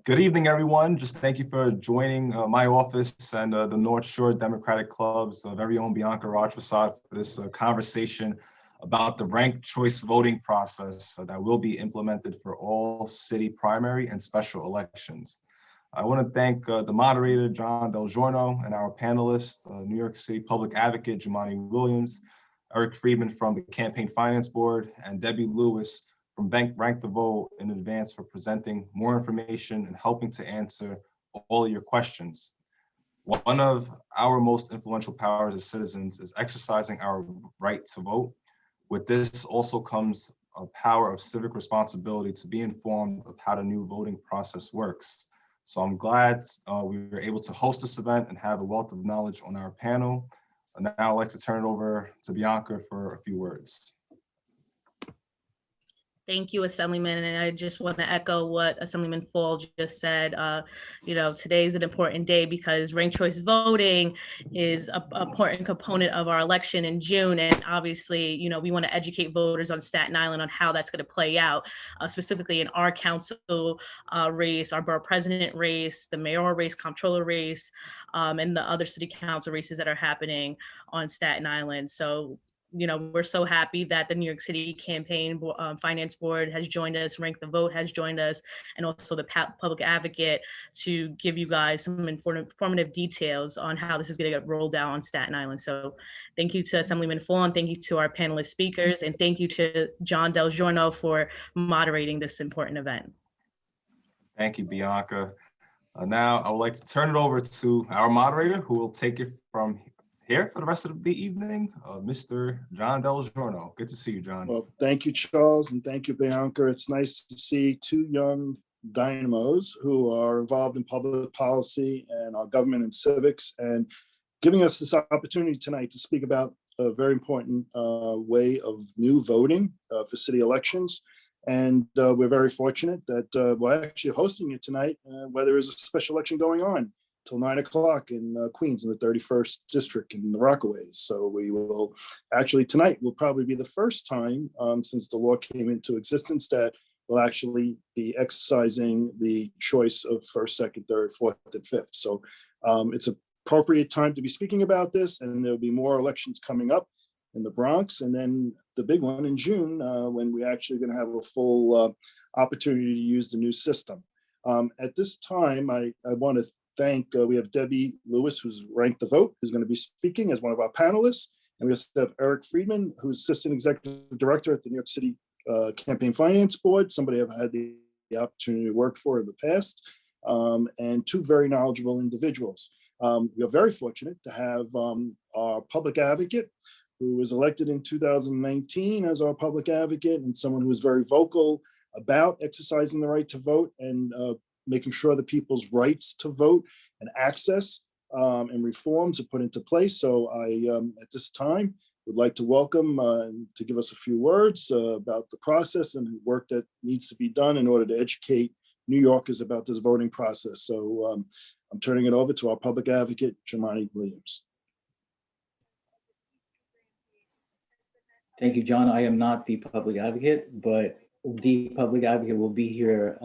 Good evening, everyone. Just thank you for joining my office and the North Shore Democratic Club's very own Bianca Rajpersaud for this conversation about the ranked choice voting process that will be implemented for all city primary and special elections. I want to thank the moderator, Jon Del Giorno, and our panelists, New York City Public Advocate Jumaane Williams, Eric Friedman from the Campaign Finance Board, and Debbie Lewis from Rank the Vote in advance for presenting more information and helping to answer all of your questions. One of our most influential powers as citizens is exercising our right to vote. With this also comes a power of civic responsibility to be informed of how the new voting process works. So I'm glad we were able to host this event and have a wealth of knowledge on our panel. And now I'd like to turn it over to Bianca for a few words. Thank you, Assemblyman. And I just want to echo what Assemblyman Fall just said. Today is an important day because ranked choice voting is an important component of our election in June. And obviously, we want to educate voters on Staten Island on how that's going to play out, specifically in our council race, our borough president race, the mayoral race, comptroller race, and the other city council races that are happening on Staten Island. So we're so happy that the New York City Campaign Finance Board has joined us, Rank the Vote has joined us, and also the Public Advocate to give you guys some informative details on how this is going to get rolled out on Staten Island. So thank you to Assemblyman Fawn, thank you to our panelist speakers, and thank you to Jon Del Giorno for moderating this important event. Thank you, Bianca. Now I would like to turn it over to our moderator who will take it from here for the rest of the evening, Mr. Jon Del Giorno. Good to see you, Jon. Well, thank you, Charles, and thank you, Bianca. It's nice to see two young dynamos who are involved in public policy and our government and civics, and giving us this opportunity tonight to speak about a very important way of new voting for city elections. And we're very fortunate that we're actually hosting it tonight where there is a special election going on till 9 o'clock in Queens in the 31st district in the Rockaways. So we will actually tonight will probably be the first time since the law came into existence that we'll actually be exercising the choice of first, second, third, fourth, and fifth. So it's an appropriate time to be speaking about this, and there'll be more elections coming up in the Bronx, and then the big one in June when we're actually going to have a full opportunity to use the new system. At this time, I want to thank, we have Debbie Lewis, who's Ranked the Vote, is going to be speaking as one of our panelists. And we also have Eric Friedman, who's Assistant Executive Director at the New York City Campaign Finance Board, somebody I've had the opportunity to work for in the past, and two very knowledgeable individuals. We are very fortunate to have our public advocate, who was elected in 2019 as our public advocate, and someone who is very vocal about exercising the right to vote and making sure that people's rights to vote and access and reforms are put into place. So I, at this time, would like to welcome to give us a few words about the process and the work that needs to be done in order to educate New Yorkers about this voting process. So I'm turning it over to our public advocate, Jumaane Williams. Thank you, Jon. I am not the public advocate, but the public advocate will be here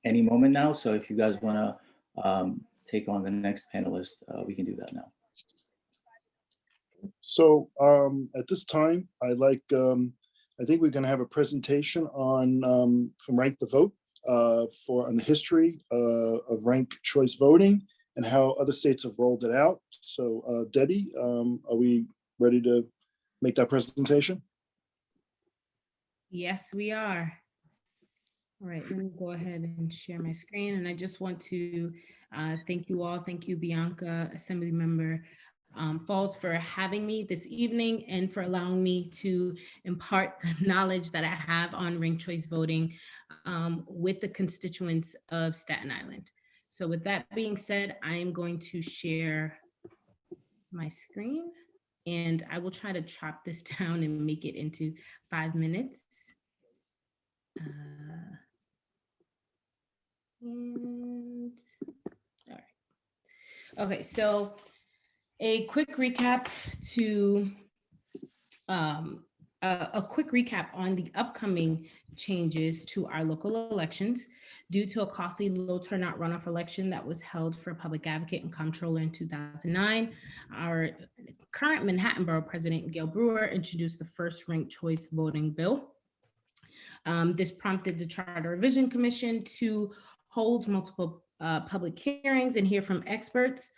any moment now. So if you guys want to take on the next panelist, we can do that now. So at this time, I think we're going to have a presentation on from Rank the Vote on the history of ranked choice voting and how other states have rolled it out. So Debbie, are we ready to make that presentation? Yes, we are. All right, let me go ahead and share my screen. And I just want to thank you all. Thank you, Bianca, Assemblymember Falls, for having me this evening and for allowing me to impart the knowledge that I have on ranked choice voting with the constituents of Staten Island. So with that being said, I am going to share my screen, and I will try to chop this down and make it into 5 minutes. And all right. Okay, so a quick recap to a quick recap on the upcoming changes to our local elections. Due to a costly low turnout runoff election that was held for public advocate and comptroller in 2009, our current Manhattan Borough President, Gail Brewer, introduced the first ranked choice voting bill. This prompted the Charter Revision Commission to hold multiple public hearings and hear from experts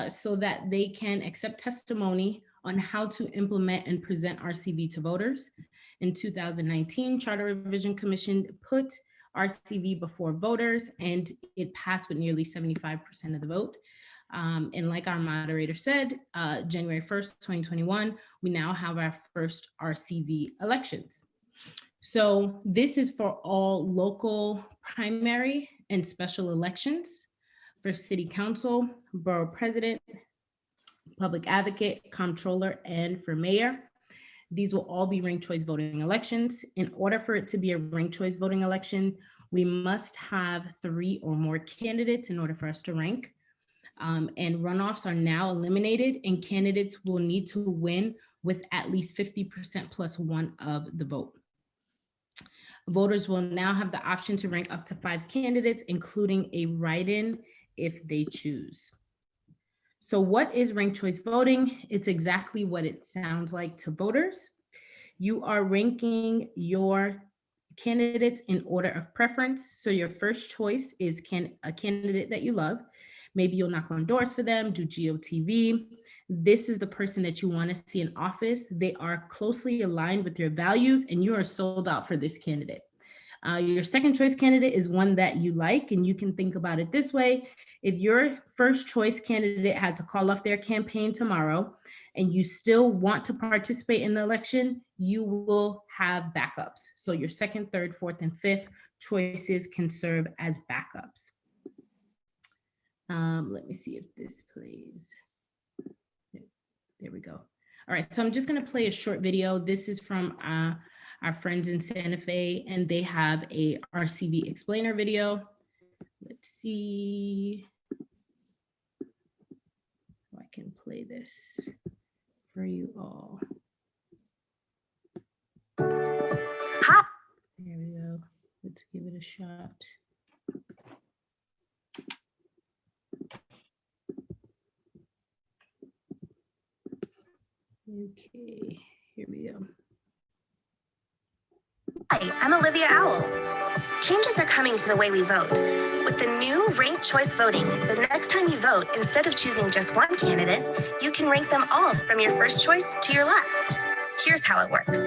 so that they can accept testimony on how to implement and present RCV to voters. In 2019, Charter Revision Commission put RCV before voters, and it passed with nearly 75% of the vote. And like our moderator said, January 1st, 2021, we now have our first RCV elections. So this is for all local primary and special elections for city council, borough president, public advocate, comptroller, and for mayor. These will all be ranked choice voting elections. In order for it to be a ranked choice voting election, we must have 3 or more candidates in order for us to rank. And runoffs are now eliminated, and candidates will need to win with at least 50% plus 1 of the vote. Voters will now have the option to rank up to 5 candidates, including a write-in if they choose. So what is ranked choice voting? It's exactly what it sounds like to voters. You are ranking your candidates in order of preference. So your first choice is a candidate that you love. Maybe you'll knock on doors for them, do GOTV. This is the person that you want to see in office. They are closely aligned with your values, and you are sold out for this candidate. Your second choice candidate is one that you like, and you can think about it this way. If your first choice candidate had to call off their campaign tomorrow and you still want to participate in the election, you will have backups. So your second, third, fourth, and fifth choices can serve as backups. Let me see if this plays. There we go. All right, so I'm just going to play a short video. This is from our friends in Santa Fe, and they have a Rcv Explainer video. Let's see if I can play this for you all. Hi. There we go. Let's give it a shot. Okay, here we go. Hi, I'm Olivia Owl. Changes are coming to the way we vote. With the new ranked choice voting, the next time you vote, instead of choosing just one candidate, you can rank them all from your first choice to your last. Here's how it works.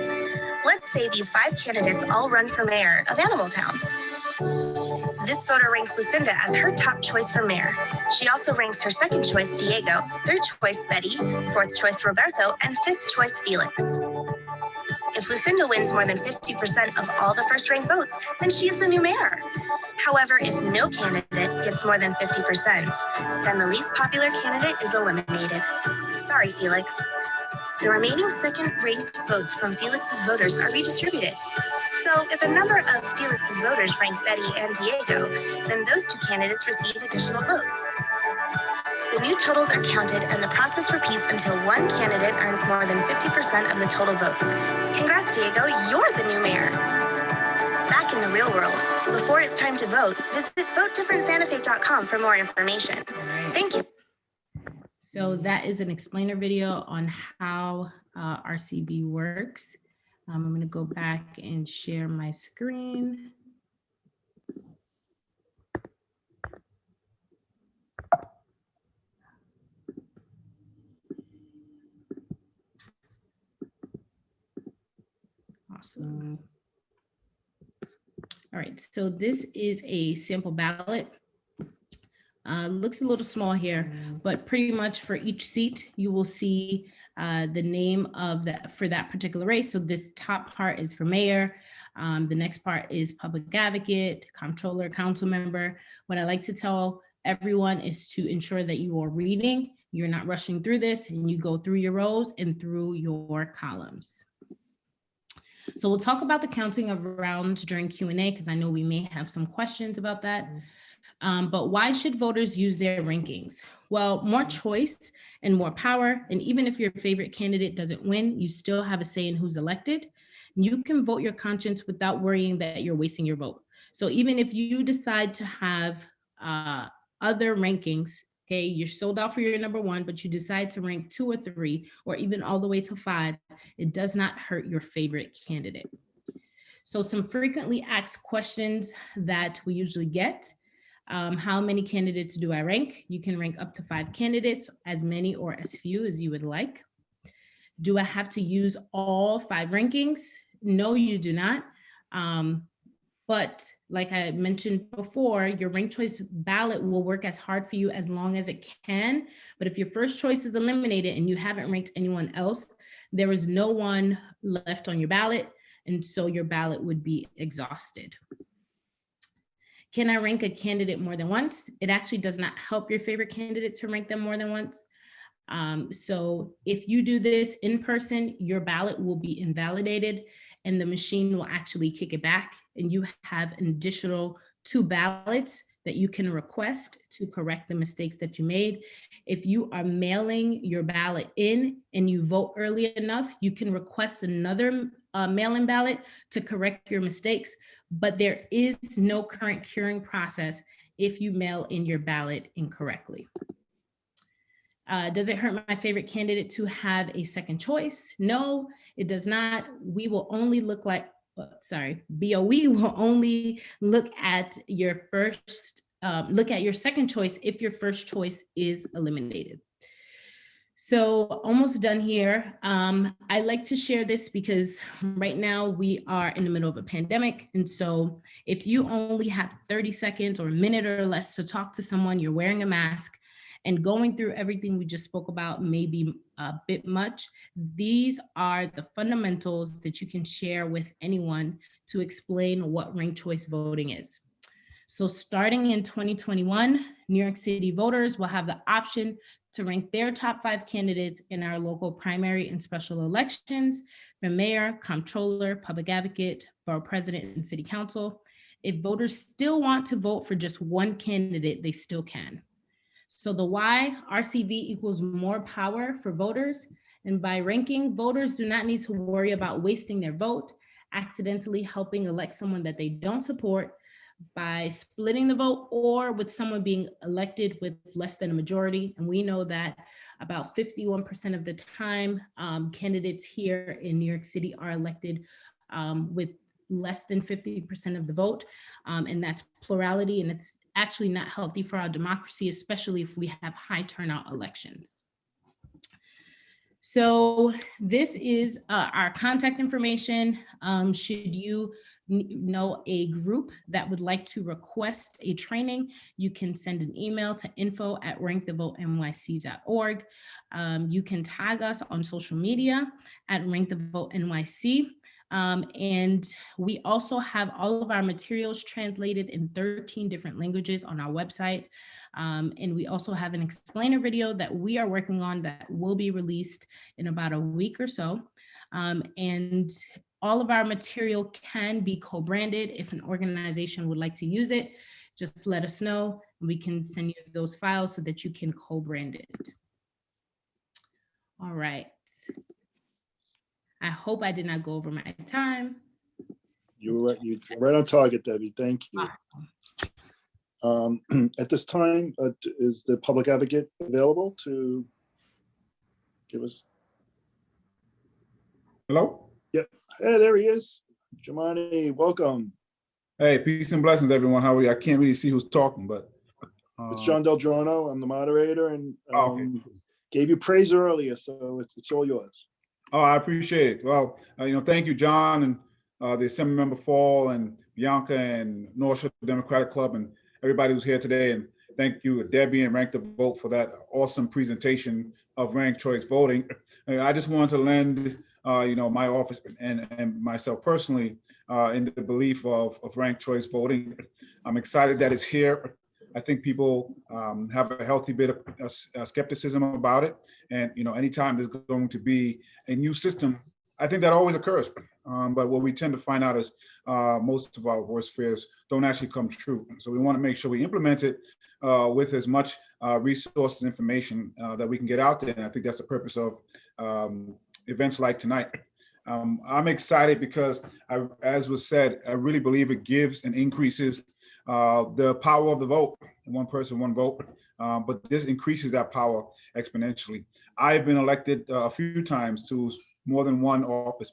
Let's say these 5 candidates all run for mayor of Animal Town. This voter ranks Lucinda as her top choice for mayor. She also ranks her second choice, Diego, third choice, Betty, fourth choice, Roberto, and fifth choice, Felix. If Lucinda wins more than 50% of all the first ranked votes, then she is the new mayor. However, if no candidate gets more than 50%, then the least popular candidate is eliminated. Sorry, Felix. The remaining second ranked votes from Felix's voters are redistributed. So if a number of Felix's voters rank Betty and Diego, then those 2 candidates receive additional votes. The new totals are counted, and the process repeats until one candidate earns more than 50% of the total votes. Congrats, Diego, you're the new mayor. Back in the real world, before it's time to vote, visit votedifferentsantafe.com for more information. Thank you. So that is an explainer video on how RCV works. I'm going to go back and share my screen. Awesome. All right, so this is a sample ballot. Looks a little small here, but pretty much for each seat, you will see the name of that for that particular race. So this top part is for mayor. The next part is public advocate, comptroller, council member. What I like to tell everyone is to ensure that you are reading, you're not rushing through this, and you go through your rows and through your columns. So we'll talk about the counting of rounds during Q&A because I know we may have some questions about that. But why should voters use their rankings? Well, more choice and more power. And even if your favorite candidate doesn't win, you still have a say in who's elected. You can vote your conscience without worrying that you're wasting your vote. So even if you decide to have other rankings, okay, you're sold out for your number one, but you decide to rank 2 or 3, or even all the way to 5, it does not hurt your favorite candidate. So some frequently asked questions that we usually get. How many candidates do I rank? You can rank up to 5 candidates, as many or as few as you would like. Do I have to use all 5 rankings? No, you do not. But like I mentioned before, your ranked choice ballot will work as hard for you as long as it can. But if your first choice is eliminated and you haven't ranked anyone else, there is no one left on your ballot. And so your ballot would be exhausted. Can I rank a candidate more than once? It actually does not help your favorite candidate to rank them more than once. So if you do this in person, your ballot will be invalidated and the machine will actually kick it back, and you have an additional 2 ballots that you can request to correct the mistakes that you made. If you are mailing your ballot in and you vote early enough, you can request another mail-in ballot to correct your mistakes, but there is no current curing process if you mail in your ballot incorrectly. Does it hurt my favorite candidate to have a second choice? No, it does not. We will only look like, BOE will only look at your second choice if your first choice is eliminated. So almost done here. I like to share this because right now we are in the middle of a pandemic. And so if you only have 30 seconds or a minute or less to talk to someone, you're wearing a mask, and going through everything we just spoke about may be a bit much. These are the fundamentals that you can share with anyone to explain what ranked choice voting is. So starting in 2021, New York City voters will have the option to rank their top 5 candidates in our local primary and special elections for mayor, comptroller, public advocate, borough president, and city council. If voters still want to vote for just one candidate, they still can. So the why, Rcv equals more power for voters. And by ranking, voters do not need to worry about wasting their vote, accidentally helping elect someone that they don't support, by splitting the vote, or with someone being elected with less than a majority. And we know that about 51% of the time, candidates here in New York City are elected with less than 50% of the vote. And that's plurality, and it's actually not healthy for our democracy, especially if we have high turnout elections. So this is our contact information. Should you know a group that would like to request a training, you can send an email to info@rankthevotenyc.org. You can tag us on social media at rankthevotenyc. And we also have all of our materials translated in 13 different languages on our website. And we also have an explainer video that we are working on that will be released in about a week or so. And all of our material can be co-branded. If an organization would like to use it, just let us know. We can send you those files so that you can co-brand it. All right. I hope I did not go over my time. You're right on target, Debbie. Thank you. Awesome. At this time, is the public advocate available to give us? Hello? Yep. Hey, there he is. Jumaane, welcome. Hey, peace and blessings, everyone. How are you? I can't really see who's talking, but. It's Jon Del Giorno. I'm the moderator, and Okay. gave you praise earlier, so it's all yours. Oh, I appreciate it. Well, thank you, John, and the Assemblyman Fall, and Bianca, and North Shore Democratic Club, and everybody who's here today. And thank you, Debbie and Rank the Vote, for that awesome presentation of ranked choice voting. I just wanted to lend, my office and myself personally in the belief of ranked choice voting. I'm excited that it's here. I think people have a healthy bit of skepticism about it. And, anytime there's going to be a new system, I think that always occurs. But what we tend to find out is most of our worst fears don't actually come true. So we want to make sure we implement it with as much resources, information that we can get out there. And I think that's the purpose of events like tonight. I'm excited because, as was said, I really believe it gives and increases the power of the vote. One person, one vote. But this increases that power exponentially. I've been elected a few times to more than one office.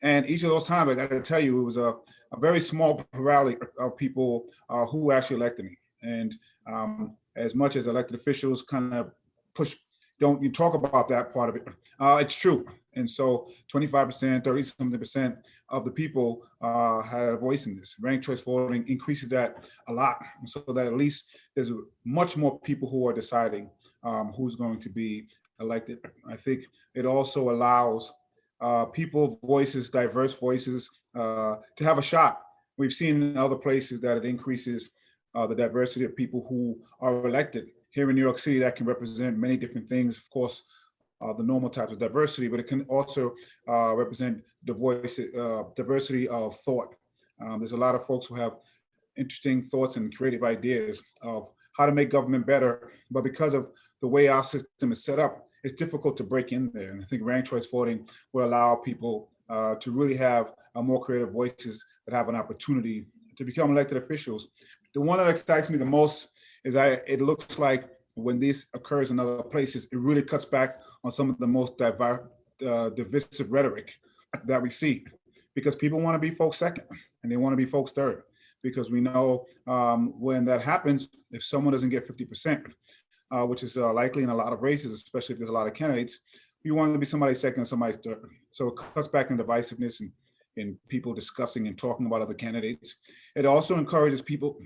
And each of those times, I got to tell you, it was a very small plurality of people who actually elected me. And as much as elected officials kind of don't you talk about that part of it, it's true. And so 25%, 30-something% of the people had a voice in this. Ranked choice voting increases that a lot, so that at least there's much more people who are deciding who's going to be elected. I think it also allows people voices, diverse voices, to have a shot. We've seen in other places that it increases the diversity of people who are elected. Here in New York City, that can represent many different things. Of course, the normal types of diversity, but it can also represent the voice, diversity of thought. There's a lot of folks who have interesting thoughts and creative ideas of how to make government better, but because of the way our system is set up, it's difficult to break in there. And I think ranked choice voting will allow people to really have more creative voices that have an opportunity to become elected officials. The one that excites me the most is it looks like when this occurs in other places, it really cuts back on some of the most divisive rhetoric that we see, because people want to be folks second and they want to be folks third, because we know when that happens, if someone doesn't get 50%, which is likely in a lot of races, especially if there's a lot of candidates, you want to be somebody second and somebody third. So it cuts back on divisiveness and people discussing and talking about other candidates. It also encourages people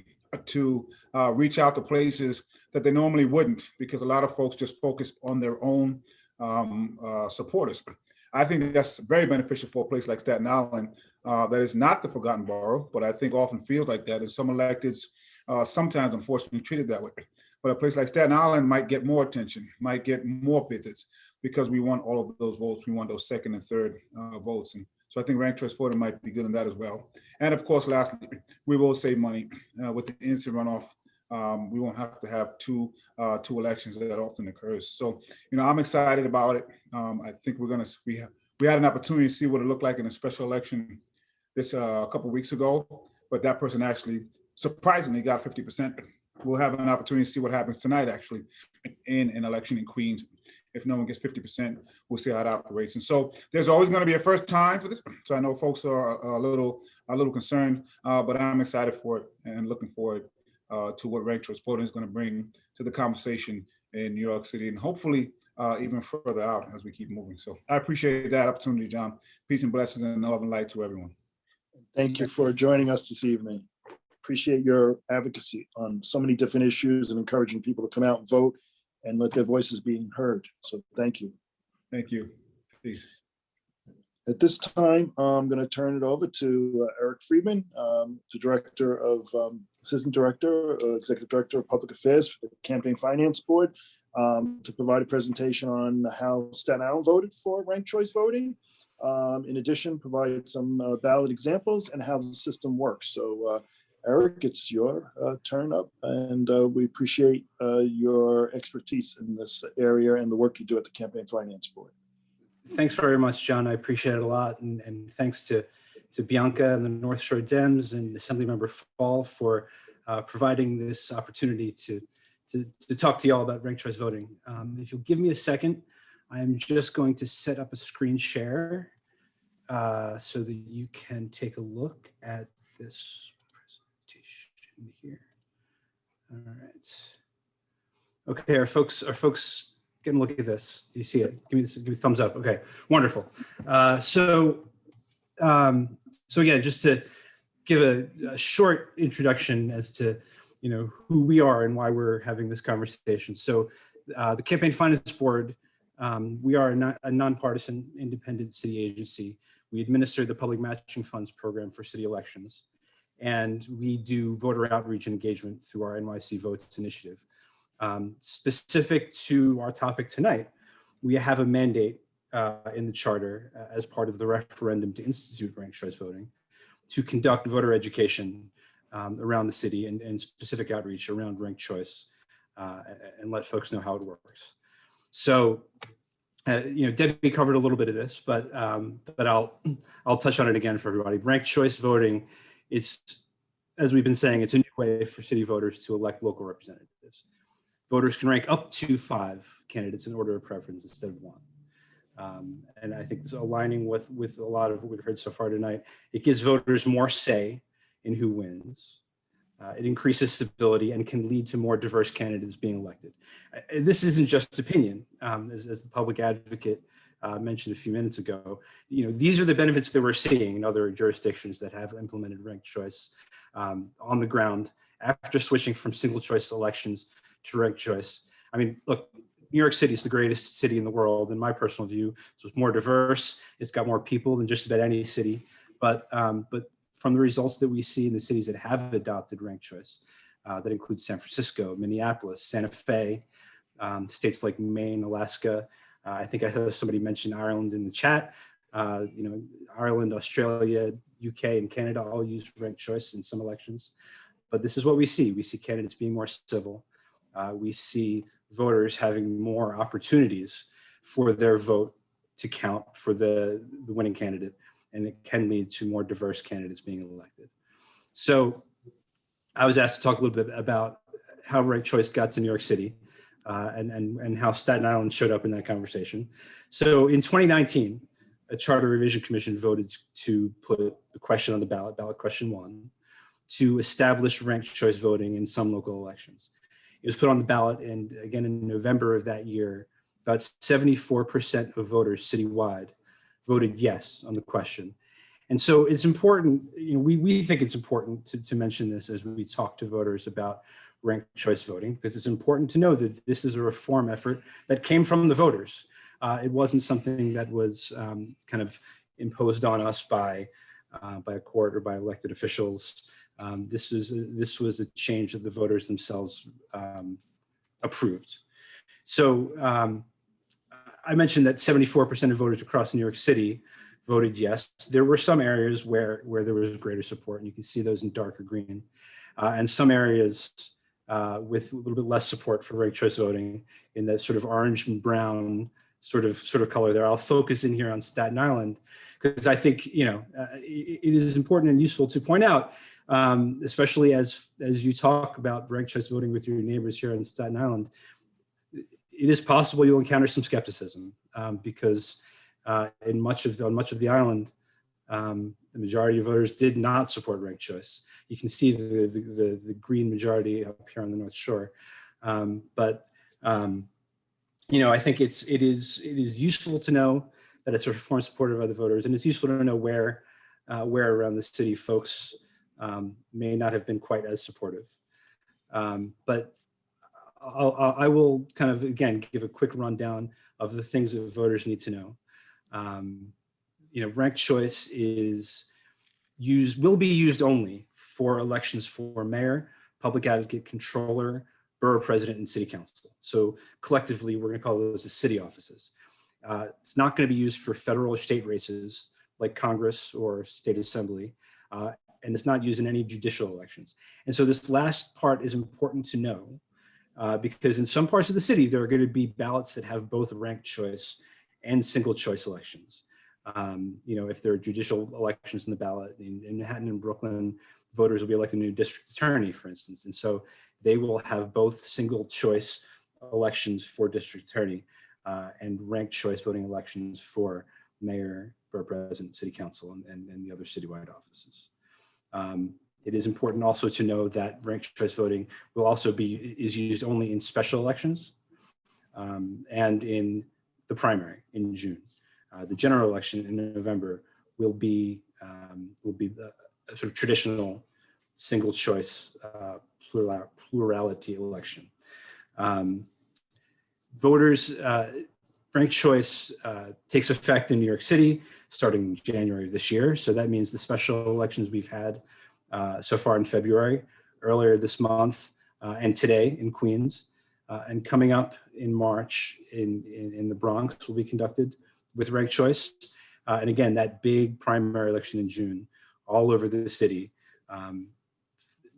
to reach out to places that they normally wouldn't, because a lot of folks just focus on their own supporters. I think that's very beneficial for a place like Staten Island that is not the forgotten borough, but I think often feels like that. And some electeds sometimes unfortunately treated that way. But a place like Staten Island might get more attention, might get more visits, because we want all of those votes. We want those second and third votes. And so I think ranked choice voting might be good in that as well. And of course, lastly, we will save money with the instant runoff. We won't have to have two elections that often occurs. So, I'm excited about it. I think we had an opportunity to see what it looked like in a special election this a couple of weeks ago, but that person actually surprisingly got 50%. We'll have an opportunity to see what happens tonight, actually, in an election in Queens. If no one gets 50%, we'll see how it operates. And so there's always going to be a first time for this. So I know folks are a little concerned, but I'm excited for it and looking forward to what ranked choice voting is going to bring to the conversation in New York City, and hopefully even further out as we keep moving. So I appreciate that opportunity, John. Peace and blessings and love and light to everyone. Thank you for joining us this evening. Appreciate your advocacy on so many different issues and encouraging people to come out and vote and let their voices be heard. So thank you. Thank you. Peace. At this time, I'm going to turn it over to Eric Friedman, the Assistant Director, Executive Director of Public Affairs for the Campaign Finance Board, to provide a presentation on how Staten Island voted for ranked choice voting. In addition, provide some ballot examples and how the system works. So Eric, it's your turn up, and we appreciate your expertise in this area and the work you do at the Campaign Finance Board. Thanks very much, John. I appreciate it a lot. And thanks to Bianca and the North Shore Dems and Assemblymember Fall for providing this opportunity to talk to you all about ranked choice voting. If you'll give me a second, I'm just going to set up a screen share so that you can take a look at this presentation here. All right. Okay, are folks getting a look at this? Do you see it? Give me a thumbs up. Okay, wonderful. So again, just to give a short introduction as to who we are and why we're having this conversation. So the Campaign Finance Board, we are a nonpartisan independent city agency. We administer the public matching funds program for city elections, and we do voter outreach and engagement through our NYC Votes initiative. Specific to our topic tonight, we have a mandate in the charter as part of the referendum to institute ranked choice voting to conduct voter education around the city and specific outreach around ranked choice and let folks know how it works. So Debbie covered a little bit of this, but I'll touch on it again for everybody. Ranked choice voting, it's, as we've been saying, it's a new way for city voters to elect local representatives. Voters can rank up to 5 candidates in order of preference instead of 1. And I think it's aligning with a lot of what we've heard so far tonight. It gives voters more say in who wins. It increases stability and can lead to more diverse candidates being elected. This isn't just opinion, as the public advocate mentioned a few minutes ago. These are the benefits that we're seeing in other jurisdictions that have implemented ranked choice on the ground after switching from single choice elections to ranked choice. I mean, look, New York City is the greatest city in the world, in my personal view. So it's more diverse. It's got more people than just about any city. But from the results that we see in the cities that have adopted ranked choice, that includes San Francisco, Minneapolis, Santa Fe, states like Maine, Alaska. I think I heard somebody mention Ireland in the chat. Ireland, Australia, UK, and Canada all use ranked choice in some elections. But this is what we see. We see candidates being more civil. We see voters having more opportunities for their vote to count for the winning candidate. And it can lead to more diverse candidates being elected. So I was asked to talk a little bit about how ranked choice got to New York City and how Staten Island showed up in that conversation. So in 2019, a charter revision commission voted to put a question on the ballot question 1, to establish ranked choice voting in some local elections. It was put on the ballot, and again, in November of that year, about 74% of voters citywide voted yes on the question. And so it's important, we think it's important to mention this as we talk to voters about ranked choice voting, because it's important to know that this is a reform effort that came from the voters. It wasn't something that was kind of imposed on us by a court or by elected officials. This was a change that the voters themselves approved. So I mentioned that 74% of voters across New York City voted yes. There were some areas where there was greater support, and you can see those in darker green, and some areas with a little bit less support for ranked choice voting in that sort of orange and brown sort of color there. I'll focus in here on Staten Island because I think it is important and useful to point out, especially as you talk about ranked choice voting with your neighbors here in Staten Island. It is possible you'll encounter some skepticism because on much of the island, the majority of voters did not support ranked choice. You can see the green majority up here on the North Shore, but I think it is useful to know that it's a reform supported by the voters, and it's useful to know where around the city folks may not have been quite as supportive, but. I will kind of, again, give a quick rundown of the things that voters need to know. Ranked choice will be used only for elections for mayor, public advocate, controller, borough president, and city council. So collectively, we're going to call those the city offices. It's not going to be used for federal or state races like Congress or state assembly, and it's not used in any judicial elections. And so this last part is important to know. Because in some parts of the city, there are going to be ballots that have both ranked choice and single choice elections. If there are judicial elections in the ballot in Manhattan and Brooklyn, voters will be elected a new district attorney, for instance. And so they will have both single choice elections for district attorney and ranked choice voting elections for mayor, borough president, city council, and the other citywide offices. It is important also to know that ranked choice voting is used only in special elections and in the primary in June. The general election in November will be a sort of traditional single choice plurality election. Voters, ranked choice takes effect in New York City starting in January of this year. So that means the special elections we've had so far in February, earlier this month, and today in Queens, and coming up in March in the Bronx will be conducted with ranked choice. And again, that big primary election in June, all over the city.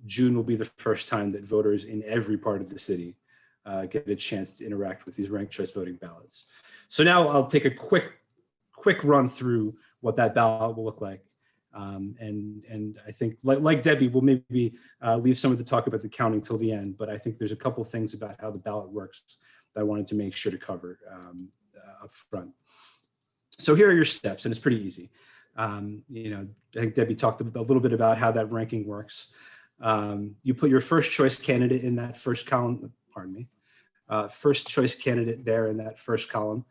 June will be the first time that voters in every part of the city get a chance to interact with these ranked choice voting ballots. So now I'll take a quick run through what that ballot will look like. And I think, like Debbie, we'll maybe leave some of the talk about the counting till the end, but I think there's a couple of things about how the ballot works that I wanted to make sure to cover up front. So here are your steps, and it's pretty easy. You know, I think Debbie talked a little bit about how that ranking works. You put your first choice candidate in that first column, pardon me, first choice candidate there in that first column.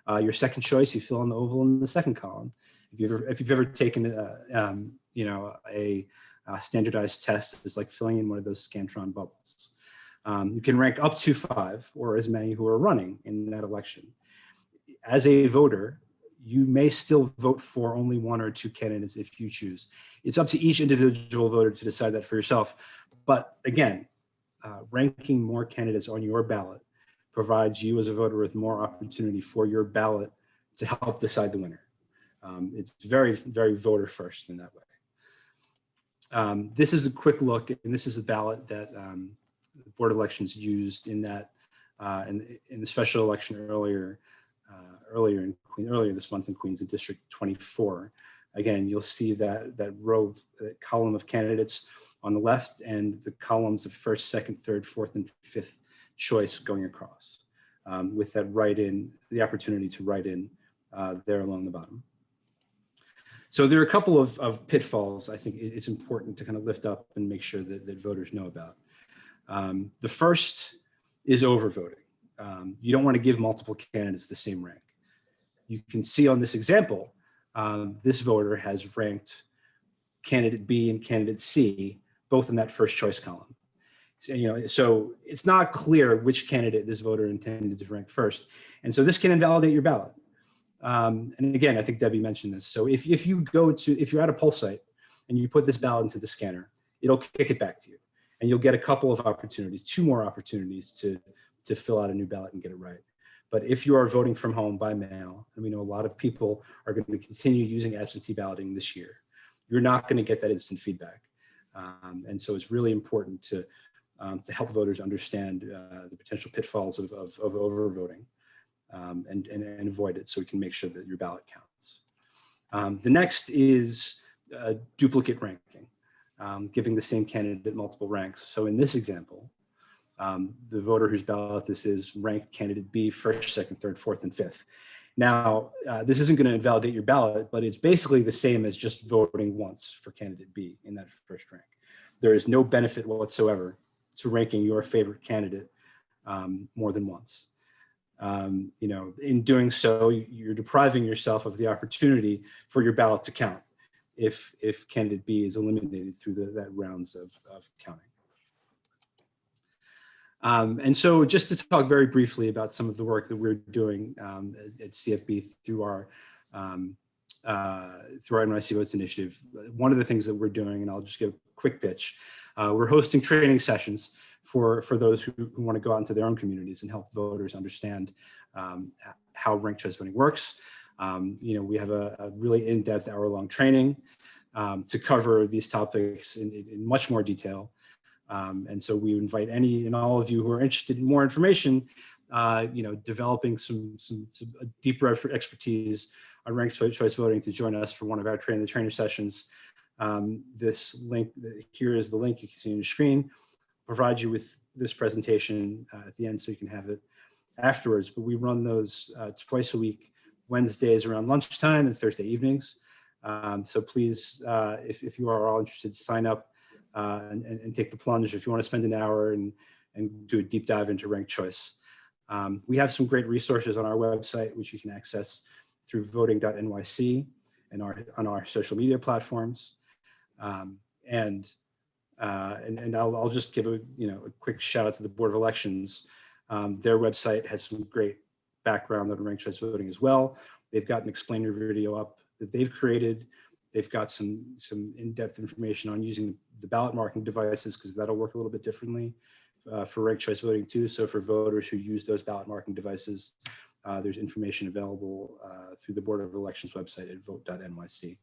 Your second choice, you fill in the oval in the second column. If you've ever taken you know, a standardized test, it's like filling in one of those Scantron bubbles. You can rank up to 5 or as many who are running in that election. As a voter, you may still vote for only 1 or 2 candidates if you choose. It's up to each individual voter to decide that for yourself. But again, ranking more candidates on your ballot provides you as a voter with more opportunity for your ballot to help decide the winner. It's very, very voter first in that way. This is a quick look, and this is a ballot that the Board of Elections used in that in the special election earlier this month in Queens in District 24. Again, you'll see that row, that column of candidates on the left, and the columns of first, second, third, fourth, and fifth choice going across, with that write-in, the opportunity to write in there along the bottom. So there are a couple of pitfalls I think it's important to kind of lift up and make sure that voters know about. The first is overvoting. You don't want to give multiple candidates the same rank. You can see on this example, this voter has ranked candidate B and candidate C, both in that first choice column. So, you know, so it's not clear which candidate this voter intended to rank first. And so this can invalidate your ballot. And again, I think Debbie mentioned this. So if you're at a poll site and you put this ballot into the scanner, it'll kick it back to you. And you'll get a couple of opportunities, 2 more opportunities to fill out a new ballot and get it right. But if you are voting from home by mail, and we know a lot of people are going to continue using absentee balloting this year, you're not going to get that instant feedback. And so it's really important to help voters understand the potential pitfalls of overvoting and avoid it so we can make sure that your ballot counts. The next is duplicate ranking, giving the same candidate multiple ranks. So in this example, the voter whose ballot this is ranked candidate B first, second, third, fourth, and fifth. Now, this isn't going to invalidate your ballot, but it's basically the same as just voting once for candidate B in that first rank. There is no benefit whatsoever to ranking your favorite candidate more than once. You know, in doing so, you're depriving yourself of the opportunity for your ballot to count if candidate B is eliminated through that rounds of counting. And so just to talk very briefly about some of the work that we're doing at CFB through our NYC Votes Initiative, one of the things that we're doing, and I'll just give a quick pitch, we're hosting training sessions for those who want to go out into their own communities and help voters understand how ranked choice voting works. You know, we have a really in-depth hour-long training to cover these topics in much more detail. And so we invite any and all of you who are interested in more information, you know, developing some deeper expertise on ranked choice voting to join us for one of our train the trainer sessions. This link, here is the link you can see on your screen, provide you with this presentation at the end so you can have it afterwards. But we run those twice a week, Wednesdays around lunchtime and Thursday evenings. So please, if you are all interested, sign up and take the plunge if you want to spend an hour and do a deep dive into ranked choice. We have some great resources on our website, which you can access through voting.nyc and on our social media platforms. And I'll just give a quick shout out to the Board of Elections. Their website has some great background on ranked choice voting as well. They've got an explainer video up that they've created. They've got some in-depth information on using the ballot marking devices, because that'll work a little bit differently for ranked choice voting too. So for voters who use those ballot marking devices, there's information available through the Board of Elections website at vote.nyc.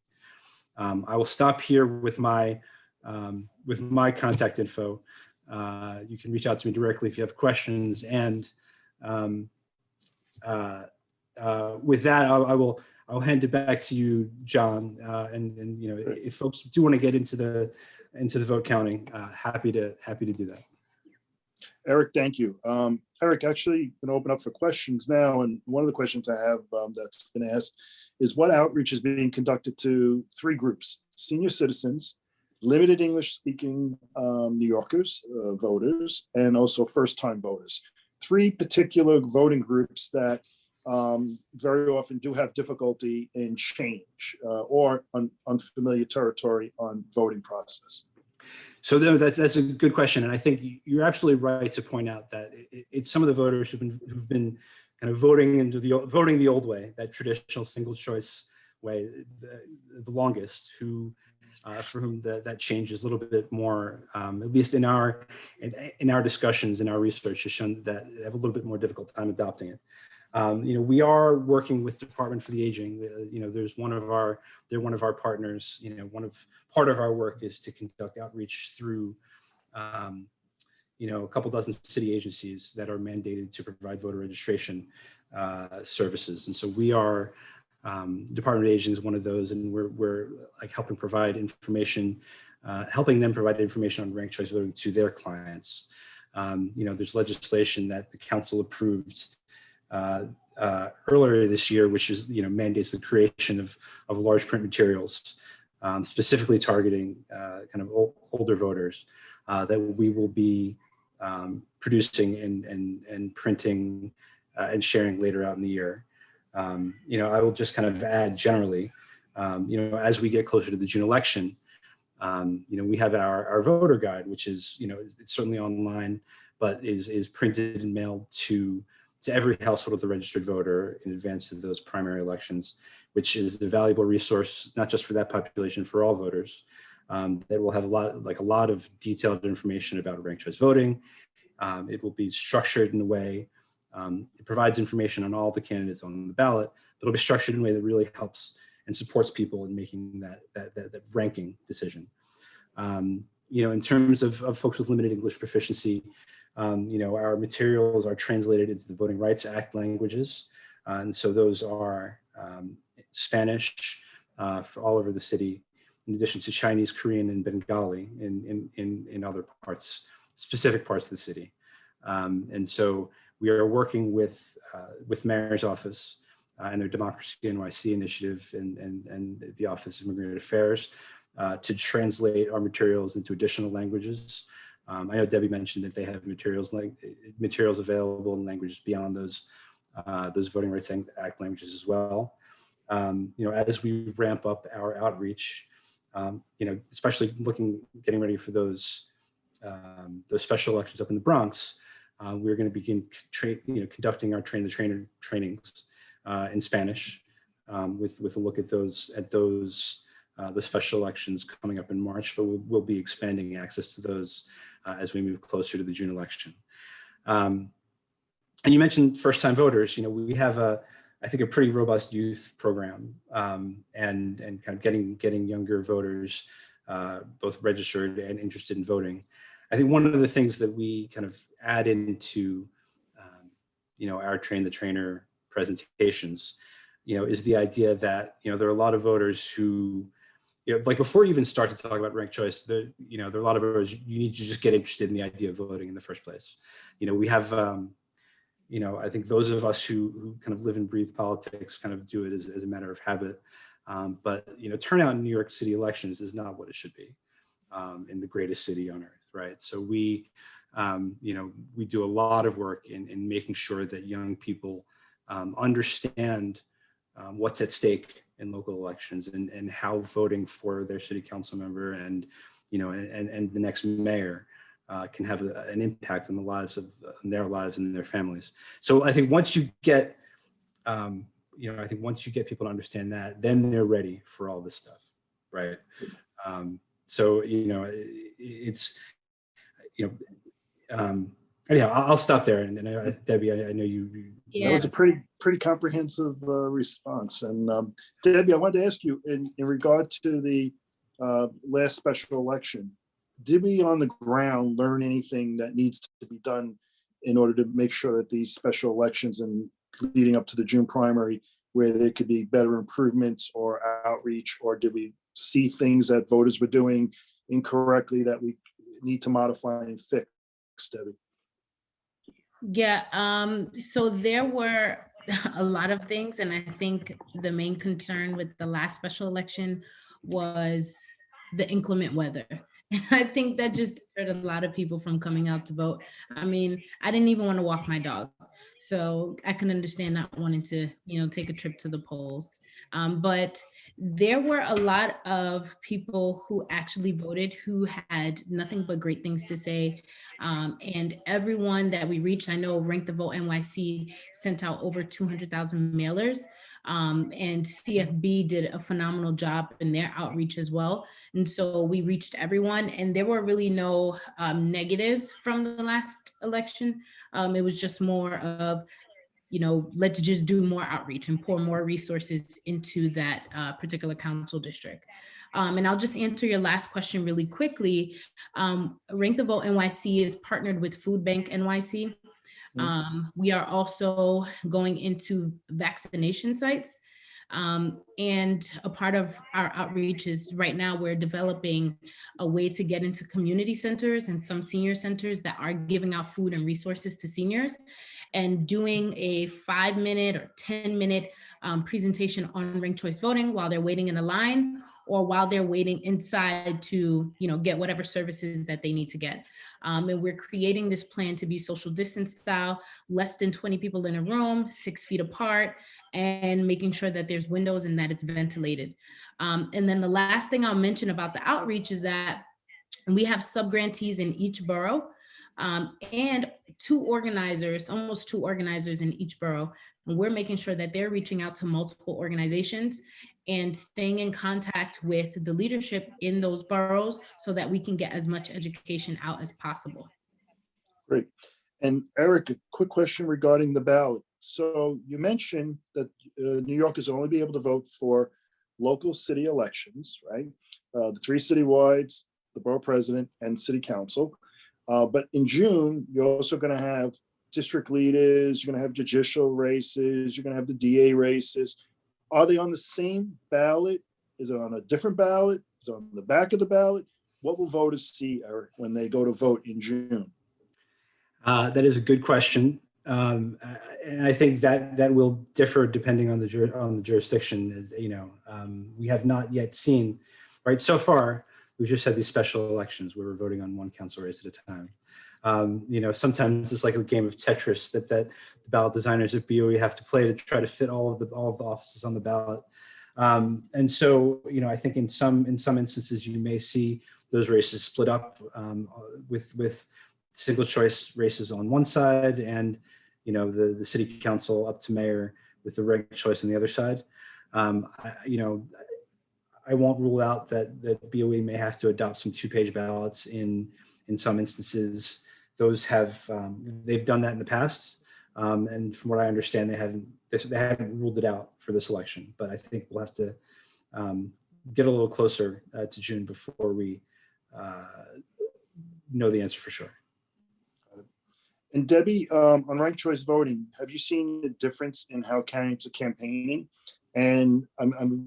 I will stop here with my contact info. You can reach out to me directly if you have questions. And with that, I'll hand it back to you, John. And you know, if folks do want to get into the vote counting, happy to do that. Eric, thank you. Eric, actually going to open up for questions now. And one of the questions I have that's been asked is what outreach is being conducted to 3 groups: senior citizens, limited English speaking New Yorkers, voters, and also first time voters. 3 particular voting groups that very often do have difficulty in change or unfamiliar territory on voting process. So that's a good question, and I think you're absolutely right to point out that it's some of the voters who've been kind of voting the old way, that traditional single choice way, the longest, for whom that change is a little bit more, at least in our discussions, in our research, has shown that they have a little bit more difficult time adopting it. You know, we are working with Department for the Aging. You know, they're one of our partners. You know, part of our work is to conduct outreach through, you know, a couple dozen city agencies that are mandated to provide voter registration services. And so we are, Department of Aging is one of those, and we're like helping provide information, helping them provide information on ranked choice voting to their clients. You know, there's legislation that the council approved earlier this year, which is, you know, mandates the creation of large print materials, specifically targeting kind of older voters, that we will be producing and printing and sharing later out in the year. You know, I will just kind of add generally, you know, as we get closer to the June election, you know, we have our voter guide, which is, you know, it's certainly online, but is printed and mailed to every household of the registered voter in advance of those primary elections, which is a valuable resource, not just for that population, for all voters. That will have a lot of detailed information about ranked choice voting. It will be structured in a way, it provides information on all the candidates on the ballot, but it'll be structured in a way that really helps and supports people in making that ranking decision. You know, in terms of folks with limited English proficiency, you know, our materials are translated into the Voting Rights Act languages. And so those are Spanish for all over the city, in addition to Chinese, Korean, and Bengali in other parts, specific parts of the city. And so we are working with Mayor's Office and their Democracy NYC initiative and the Office of Immigrant Affairs to translate our materials into additional languages. I know Debbie mentioned that they have materials available in languages beyond those Voting Rights Act languages as well. You know, as we ramp up our outreach, you know, especially getting ready for those special elections up in the Bronx, we're going to begin conducting our train the trainer trainings in Spanish with a look at those the special elections coming up in March, but we'll be expanding access to those as we move closer to the June election. And you mentioned first-time voters. You know, we have I think a pretty robust youth program, and kind of getting younger voters both registered and interested in voting. I think one of the things that we kind of add into you know, our Train the Trainer presentations, you know, is the idea that, you know, there are a lot of voters who, you know, like before you even start to talk about ranked choice, you know, there are a lot of voters, you need to just get interested in the idea of voting in the first place. You know, we have, you know, I think those of us who kind of live and breathe politics kind of do it as a matter of habit. But, you know, turnout in New York City elections is not what it should be in the greatest city on earth, right? So we, you know, we do a lot of work in making sure that young people understand what's at stake in local elections and how voting for their city council member and, you know, and the next mayor can have an impact on the lives of their lives and their families. So I think once you get, you know, I think once you get people to understand that, then they're ready for all this stuff, right? So, you know, it's, you know, anyhow, I'll stop there. And Debbie, I know you. Yeah. That was a pretty comprehensive response. And Debbie, I wanted to ask you in regard to the last special election, did we on the ground learn anything that needs to be done in order to make sure that these special elections and leading up to the June primary, where there could be better improvements or outreach, or did we see things that voters were doing incorrectly that we need to modify and fix, Debbie? Yeah, so there were a lot of things, and I think the main concern with the last special election was the inclement weather. I think that just deterred a lot of people from coming out to vote. I mean, I didn't even want to walk my dog, so I can understand not wanting to, take a trip to the polls. But there were a lot of people who actually voted who had nothing but great things to say. And everyone that we reached, I know Rank the Vote NYC sent out over 200,000 mailers. And CFB did a phenomenal job in their outreach as well. And so we reached everyone, and there were really no negatives from the last election. It was just more of, let's just do more outreach and pour more resources into that particular council district. And I'll just answer your last question really quickly. Rank the Vote NYC is partnered with Food Bank NYC. We are also going into vaccination sites. And a part of our outreach is right now we're developing a way to get into community centers and some senior centers that are giving out food and resources to seniors, and doing a 5-minute or 10-minute presentation on ranked choice voting while they're waiting in a line, or while they're waiting inside to, get whatever services that they need to get. And we're creating this plan to be social distance style, less than 20 people in a room, 6 feet apart, and making sure that there's windows and that it's ventilated. And then the last thing I'll mention about the outreach is that we have sub-grantees in each borough, and almost two organizers in each borough. And we're making sure that they're reaching out to multiple organizations and staying in contact with the leadership in those boroughs so that we can get as much education out as possible. Great. And Eric, a quick question regarding the ballot. So you mentioned that New Yorkers will only be able to vote for local city elections, right? The 3 citywides, the borough president, and city council. But in June, you're also going to have district leaders, you're going to have judicial races, you're going to have the DA races. Are they on the same ballot? Is it on a different ballot? Is it on the back of the ballot? What will voters see, Eric, when they go to vote in June? That is a good question. And I think that will differ depending on the jurisdiction. We have not yet seen, right? So far, we've just had these special elections where we're voting on one council race at a time. Sometimes it's like a game of Tetris that the ballot designers at BOE have to play to try to fit all of the offices on the ballot. And so, I think in some instances you may see those races split up with single choice races on one side and the city council up to mayor with the ranked choice on the other side. I won't rule out that BOE may have to adopt some 2-page ballots in some instances. Those they've done that in the past, and from what I understand, they haven't ruled it out for this election. But I think we'll have to get a little closer to June before we know the answer for sure. And Debbie, on ranked choice voting, have you seen a difference in how candidates are campaigning? And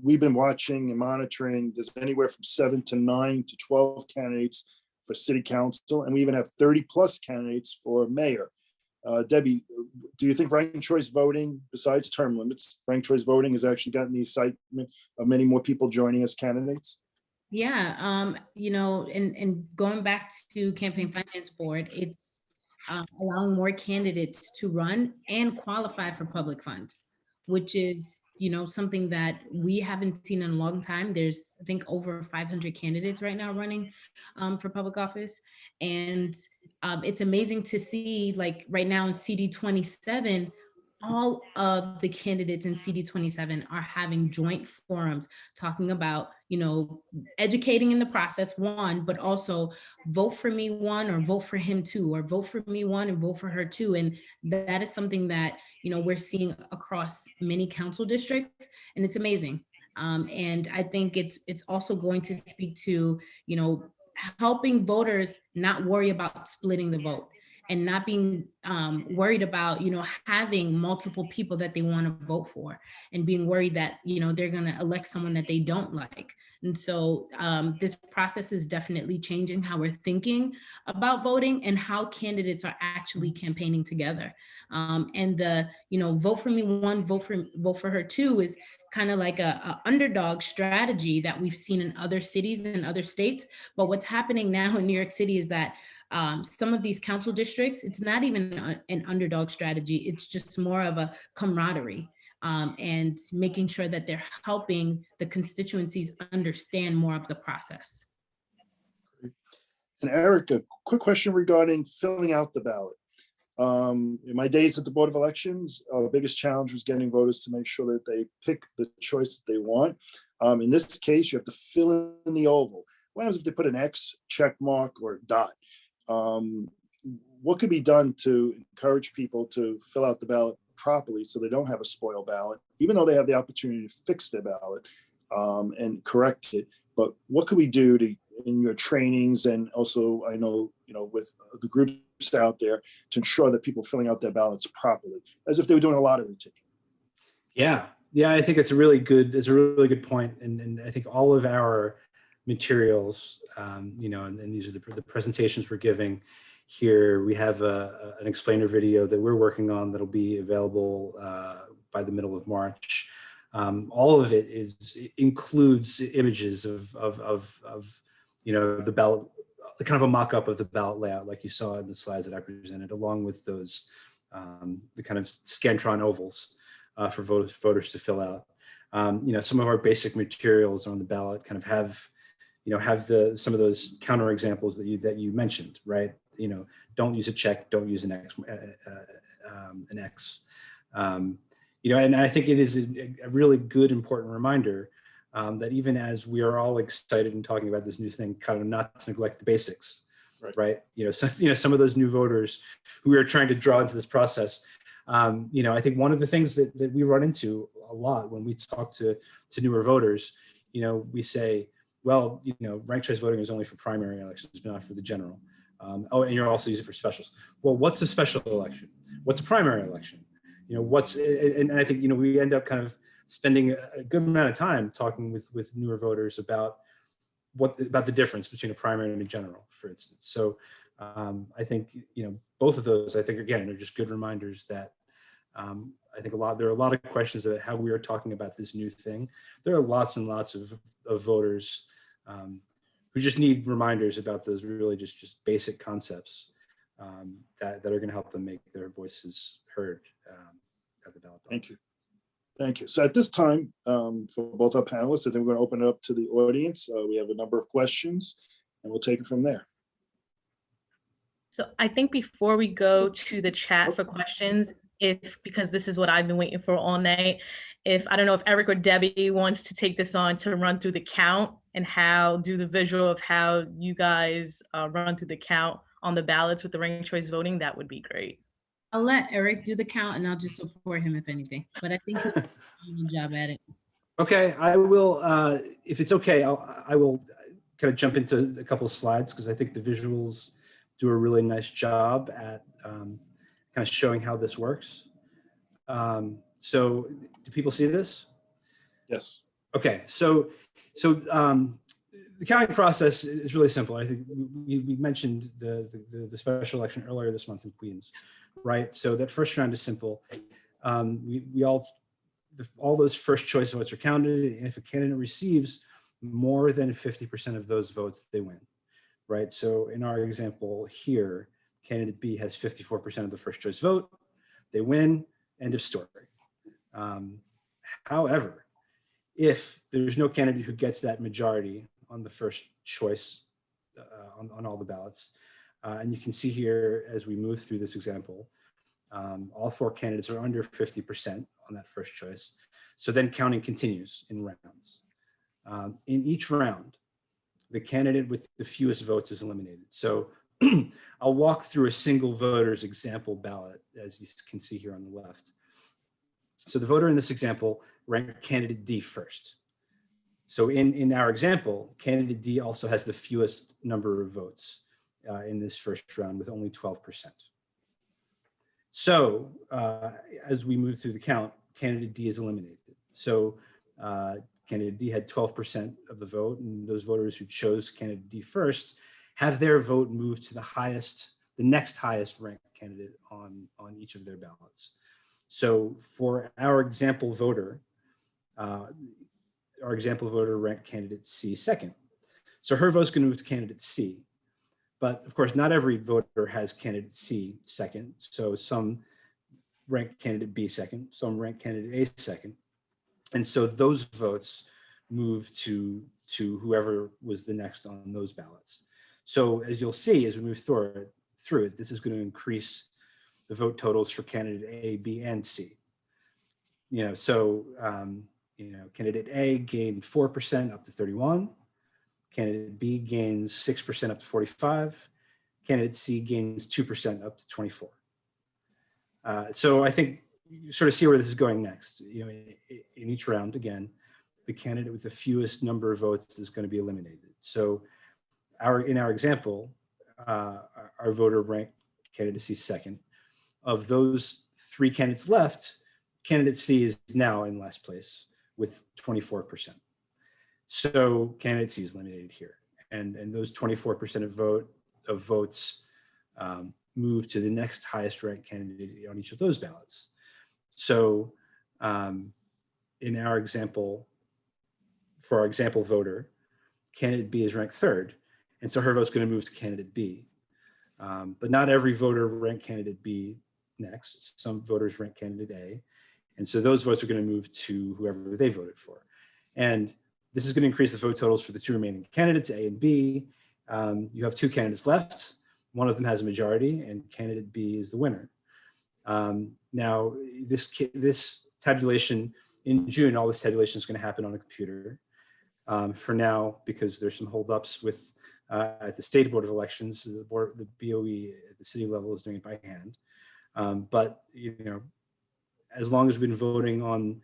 we've been watching and monitoring. There's anywhere from 7 to 9 to 12 candidates for city council, and we even have 30+ candidates for mayor. Debbie, do you think ranked choice voting, besides term limits, ranked choice voting has actually gotten the excitement of many more people joining as candidates? Yeah, and going back to Campaign Finance Board, it's allowing more candidates to run and qualify for public funds, which is something that we haven't seen in a long time. There's, I think, over 500 candidates right now running for public office. And it's amazing to see, like right now in CD 27, all of the candidates in CD 27 are having joint forums talking about, educating in the process, one, but also vote for me, one, or vote for him, two, or vote for me, one, and vote for her, two. And that is something that, we're seeing across many council districts, and it's amazing. And I think it's also going to speak to, helping voters not worry about splitting the vote and not being worried about, having multiple people that they want to vote for and being worried that, they're going to elect someone that they don't like. And so this process is definitely changing how we're thinking about voting and how candidates are actually campaigning together. And the, vote for me one, vote for her two is kind of like a underdog strategy that we've seen in other cities and other states. But what's happening now in New York City is that some of these council districts, it's not even an underdog strategy. It's just more of a camaraderie and making sure that they're helping the constituencies understand more of the process. And Eric, a quick question regarding filling out the ballot. In my days at the Board of Elections, our biggest challenge was getting voters to make sure that they pick the choice that they want. In this case, you have to fill in the oval. What happens if they put an X, check mark, or dot? What could be done to encourage people to fill out the ballot properly so they don't have a spoiled ballot, even though they have the opportunity to fix their ballot and correct it? But what could we do in your trainings, and also I know, with the groups out there, to ensure that people are filling out their ballots properly, as if they were doing a lottery ticket? Yeah, I think it's a really good point, and I think all of our materials, and these are the presentations we're giving here. We have an explainer video that we're working on that'll be available by the middle of March. All of it includes images of the ballot, kind of a mock-up of the ballot layout, like you saw in the slides that I presented, along with those the kind of Scantron ovals for voters to fill out. Some of our basic materials on the ballot kind of have some of those counter examples that you mentioned, right? Don't use a check, don't use an X. And I think it is a really good, important reminder that even as we are all excited and talking about this new thing, kind of not to neglect the basics, right? Some of those new voters who we are trying to draw into this process. I think one of the things that we run into a lot when we talk to newer voters, we say, well, ranked choice voting is only for primary elections, not for the general. And you're also using it for specials. Well, what's a special election? What's a primary election? And I think, we end up kind of spending a good amount of time talking with newer voters about the difference between a primary and a general, for instance. So I think, both of those, I think, again, are just good reminders that I think there are a lot of questions about how we are talking about this new thing. There are lots and lots of voters who just need reminders about those really just basic concepts that are going to help them make their voices heard at the ballot. Thank you. So at this time, for both our panelists, I think we're going to open it up to the audience. We have a number of questions, and we'll take it from there. So I think before we go to the chat for questions, because this is what I've been waiting for all night, I don't know if Eric or Debbie wants to take this on to run through the count and do the visual of how you guys run through the count on the ballots with the ranked choice voting, that would be great. I'll let Eric do the count and I'll just support him if anything, but I think he'll do a good job at it. Okay, I will, if it's okay, I will kind of jump into a couple of slides because I think the visuals do a really nice job at kind of showing how this works. So do people see this? Yes. Okay, so the counting process is really simple. I think we mentioned the special election earlier this month in Queens, right? So that first round is simple. All those first choice votes are counted, and if a candidate receives more than 50% of those votes, they win, right? So in our example here, candidate B has 54% of the first choice vote, they win, end of story. However, if there's no candidate who gets that majority on the first choice on all the ballots, and you can see here as we move through this example, all four candidates are under 50% on that first choice. So then counting continues in rounds. In each round, the candidate with the fewest votes is eliminated. So I'll walk through a single voter's example ballot, as you can see here on the left. So the voter in this example ranked candidate D first. So in our example, candidate D also has the fewest number of votes in this first round with only 12%. So as we move through the count, candidate D is eliminated. So candidate D had 12% of the vote, and those voters who chose candidate D first have their vote moved to the next highest ranked candidate on each of their ballots. So for our example voter ranked candidate C second. So her vote's going to move to candidate C. But of course, not every voter has candidate C second. So some rank candidate B second, some rank candidate A second. And so those votes move to whoever was the next on those ballots. So as you'll see, as we move through it, this is going to increase the vote totals for candidate A, B, and C. Candidate A gained 4% up to 31. Candidate B gains 6% up to 45. Candidate C gains 2% up to 24. So I think you sort of see where this is going next. In each round, again, the candidate with the fewest number of votes is going to be eliminated. So in our example, our voter ranked candidate C second. Of those 3 candidates left, candidate C is now in last place with 24%. So candidate C is eliminated here. And those 24% of votes move to the next highest ranked candidate on each of those ballots. So in our example, for our example voter, candidate B is ranked third. And so her vote's going to move to candidate B. But not every voter ranked candidate B next. Some voters rank candidate A. And so those votes are going to move to whoever they voted for. And this is going to increase the vote totals for the 2 remaining candidates, A and B. You have 2 candidates left. One of them has a majority, and candidate B is the winner. Now, this tabulation in June, all this tabulation is going to happen on a computer. For now, because there's some holdups with at the State Board of Elections, the BOE at the city level is doing it by hand. But as long as we've been voting on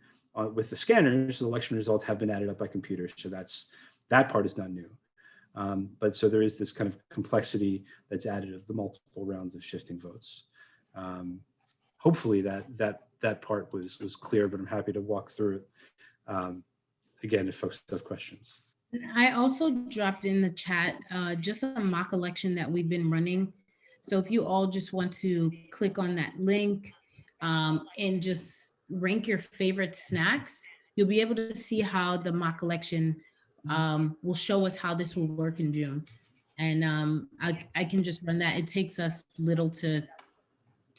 with the scanners, the election results have been added up by computers. So that part is not new. But so there is this kind of complexity that's added of the multiple rounds of shifting votes. Hopefully that part was clear, but I'm happy to walk through it again if folks have questions. I also dropped in the chat just a mock election that we've been running. So if you all just want to click on that link and just rank your favorite snacks, you'll be able to see how the mock election will show us how this will work in June. And I can just run that. It takes us little to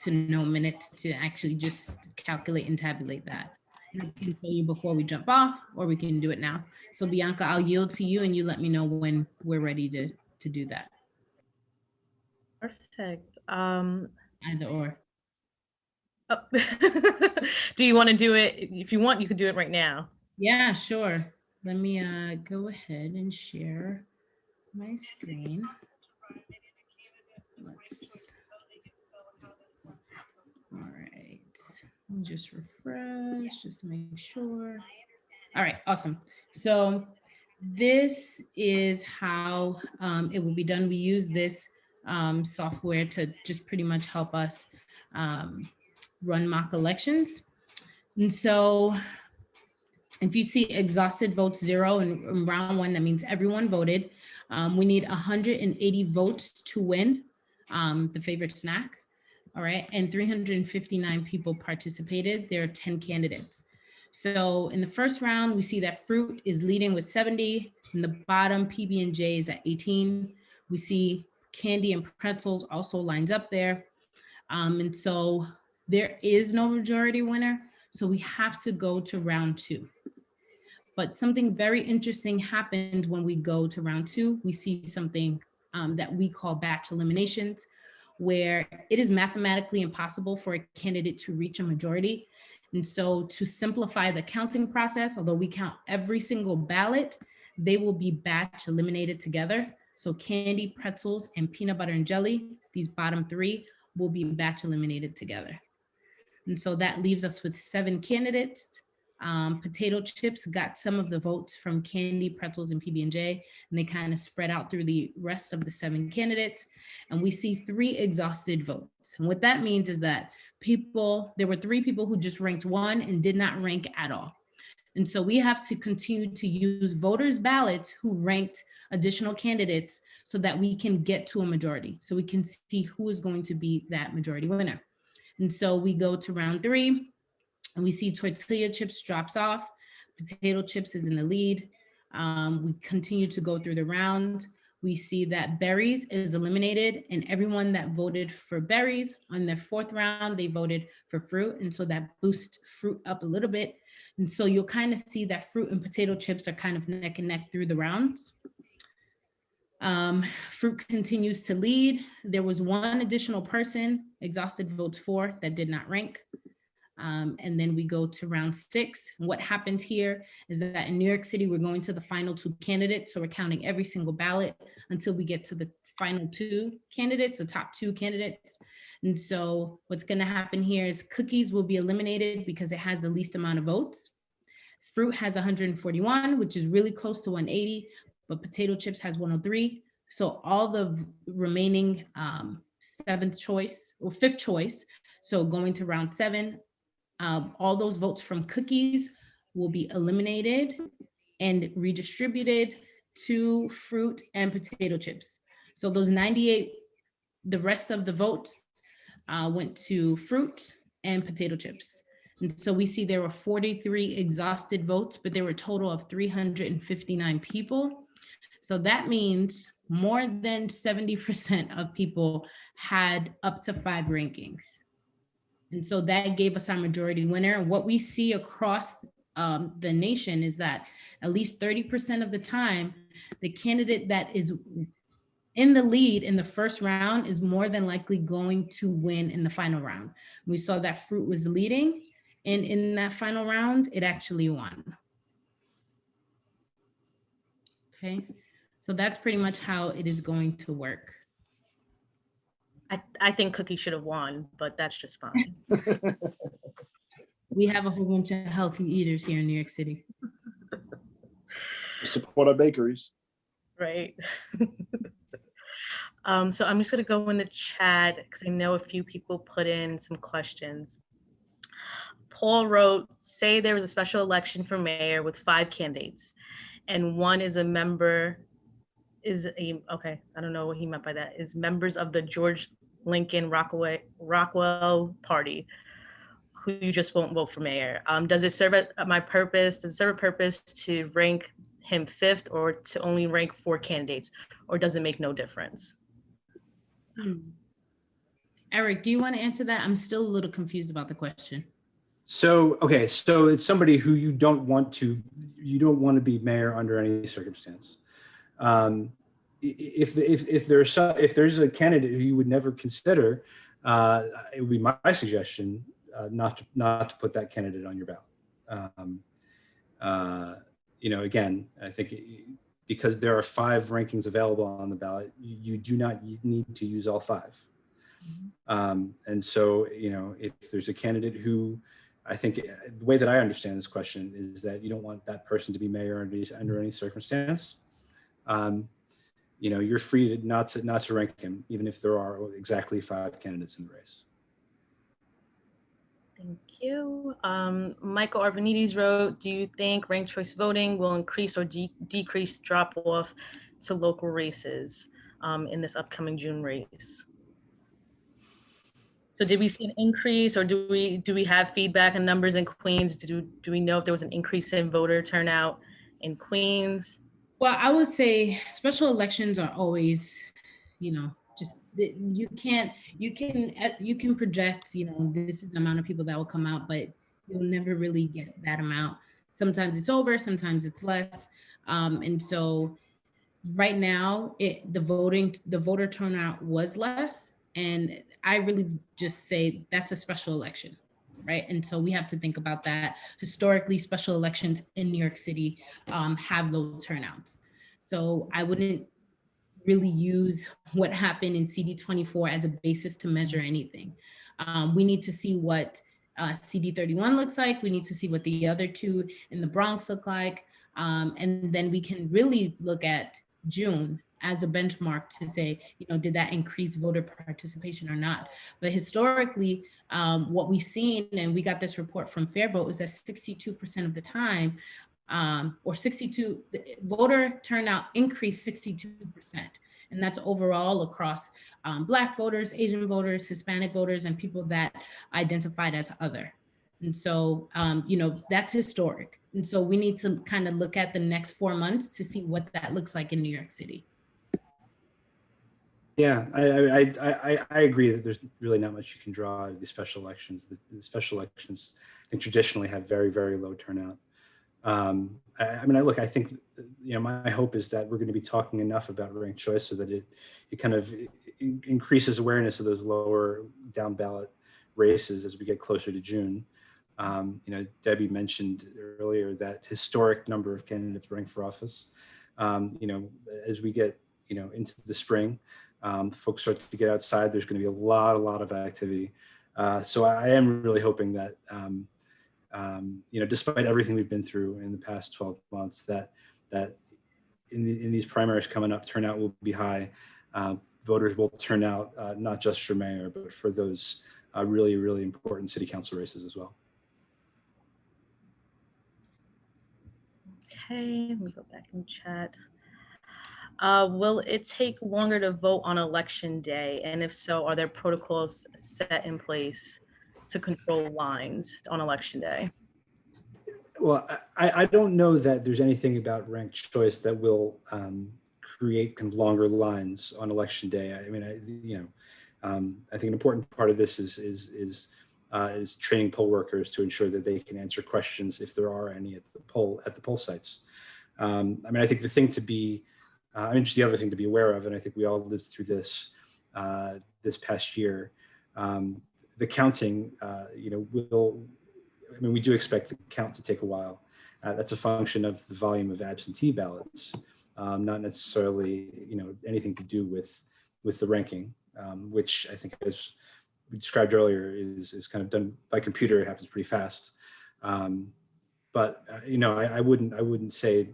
no minutes to actually just calculate and tabulate that. And I can tell you before we jump off, or we can do it now. So Bianca, I'll yield to you and you let me know when we're ready to do that. Perfect. Either or. Oh. Do you want to do it? If you want, you could do it right now. Yeah, sure. Let me go ahead and share my screen. All right. Let me just refresh, just to make sure. All right, awesome. So this is how it will be done. We use this software to just pretty much help us run mock elections. And so if you see exhausted votes 0 in round 1, that means everyone voted. We need 180 votes to win the favorite snack. All right, and 359 people participated. There are 10 candidates. So in the first round, we see that fruit is leading with 70. In the bottom, PB&J is at 18. We see candy and pretzels also lines up there. And so there is no majority winner. So we have to go to round 2. But something very interesting happened when we go to round 2. We see something that we call batch eliminations, where it is mathematically impossible for a candidate to reach a majority. And so to simplify the counting process, although we count every single ballot, they will be batch eliminated together. So candy, pretzels, and peanut butter and jelly, these bottom 3 will be batch eliminated together. And so that leaves us with 7 candidates. Potato chips got some of the votes from candy, pretzels, and PB&J, and they kind of spread out through the rest of the 7 candidates. And we see 3 exhausted votes. And what that means is that there were 3 people who just ranked 1 and did not rank at all. And so we have to continue to use voters' ballots who ranked additional candidates so that we can get to a majority. So we can see who is going to be that majority winner. And so we go to round 3. And we see tortilla chips drops off, potato chips is in the lead. We continue to go through the round. We see that berries is eliminated, and everyone that voted for berries on their 4th round, they voted for fruit. And so that boosts fruit up a little bit. And so you'll kind of see that fruit and potato chips are kind of neck and neck through the rounds. Fruit continues to lead. There was 1 additional person, exhausted votes 4, that did not rank. And then we go to round 6. What happened here is that in New York City, we're going to the final 2 candidates. So we're counting every single ballot until we get to the final 2 candidates, the top 2 candidates. And so what's going to happen here is cookies will be eliminated because it has the least amount of votes. Fruit has 141, which is really close to 180, but potato chips has 103. So all the remaining 7th choice or 5th choice, so going to round 7, all those votes from cookies will be eliminated and redistributed to fruit and potato chips. So those 98, the rest of the votes went to fruit and potato chips. And so we see there were 43 exhausted votes, but there were a total of 359 people. So that means more than 70% of people had up to 5 rankings. And so that gave us our majority winner. What we see across the nation is that at least 30% of the time, the candidate that is in the lead in the first round is more than likely going to win in the final round. We saw that fruit was leading, and in that final round, it actually won. Okay, so that's pretty much how it is going to work. I think cookies should have won, but that's just fine. We have a whole bunch of healthy eaters here in New York City. Support our bakeries. Right. So I'm just going to go in the chat because I know a few people put in some questions. Paul wrote, say there was a special election for mayor with 5 candidates and one is a member, okay, I don't know what he meant by that, is members of the George Lincoln Rockwell party who you just won't vote for mayor. Does it serve a purpose to rank him 5th or to only rank 4 candidates, or does it make no difference? Eric, do you want to answer that? I'm still a little confused about the question. So, okay, so it's somebody who you don't want to be mayor under any circumstance. If there's a candidate who you would never consider, it would be my suggestion not to put that candidate on your ballot. Again, I think because there are 5 rankings available on the ballot, you do not need to use all 5. And so, if there's a candidate who, I think the way that I understand this question is that you don't want that person to be mayor under any circumstance. You're free to not to rank him, even if there are exactly 5 candidates in the race. Thank you. Michael Arvanites wrote, do you think ranked choice voting will increase or decrease drop off to local races in this upcoming June race? So did we see an increase, or do we have feedback and numbers in Queens? Do we know if there was an increase in voter turnout in Queens? Well, I would say special elections are always, just you can project, this is the amount of people that will come out, but you'll never really get that amount. Sometimes it's over, sometimes it's less. And so right now the voter turnout was less. And I really just say that's a special election, right? And so we have to think about that. Historically, special elections in New York City have low turnouts. So I wouldn't really use what happened in CD24 as a basis to measure anything. We need to see what CD31 looks like. We need to see what the other two in the Bronx look like. And then we can really look at June as a benchmark to say, did that increase voter participation or not? But historically, what we've seen, and we got this report from Fair Vote, is that 62% of the time, voter turnout increased 62%. And that's overall across Black voters, Asian voters, Hispanic voters, and people that identified as other. And so, that's historic. And so we need to kind of look at the next 4 months to see what that looks like in New York City. Yeah, I agree that there's really not much you can draw out of these special elections. The special elections, I think, traditionally have very, very low turnout. I think, my hope is that we're going to be talking enough about ranked choice so that it kind of increases awareness of those lower down ballot races as we get closer to June. Debbie mentioned earlier that historic number of candidates running for office. As we get, into the spring, folks start to get outside, there's going to be a lot of activity. So I am really hoping that, despite everything we've been through in the past 12 months, that in these primaries coming up, turnout will be high. Voters will turn out not just for mayor, but for those really, really important city council races as well. Okay, let me go back and chat. Will it take longer to vote on election day? And if so, are there protocols set in place to control lines on election day? Well, I don't know that there's anything about ranked choice that will create kind of longer lines on election day. I think an important part of this is training poll workers to ensure that they can answer questions if there are any at the poll sites. I think the thing to be, just the other thing to be aware of, and I think we all lived through this this past year, the counting, we do expect the count to take a while. That's a function of the volume of absentee ballots, not necessarily, anything to do with the ranking, which I think, as we described earlier, is kind of done by computer. It happens pretty fast. But I wouldn't say,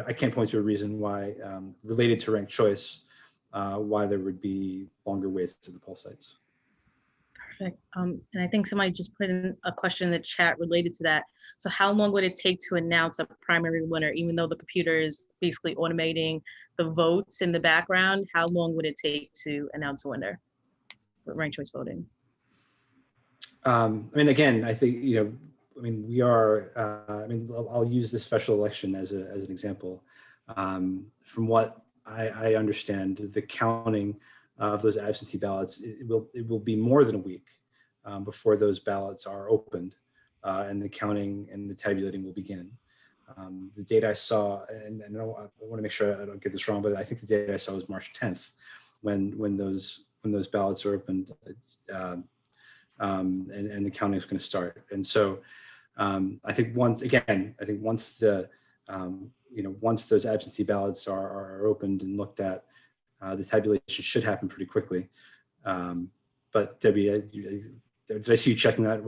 I can't point to a reason why, related to ranked choice, why there would be longer waits to the poll sites. Perfect. And I think somebody just put in a question in the chat related to that. So how long would it take to announce a primary winner, even though the computer is basically automating the votes in the background? How long would it take to announce a winner with ranked choice voting? Again, I think, we are, I'll use this special election as an example. From what I understand, the counting of those absentee ballots, it will be more than a week before those ballots are opened, and the counting and the tabulating will begin. The data I saw, and I want to make sure I don't get this wrong, but I think the data I saw was March 10th when those ballots are opened, and the counting is going to start. And so I think once those absentee ballots are opened and looked at, the tabulation should happen pretty quickly. But Debbie, did I see you checking that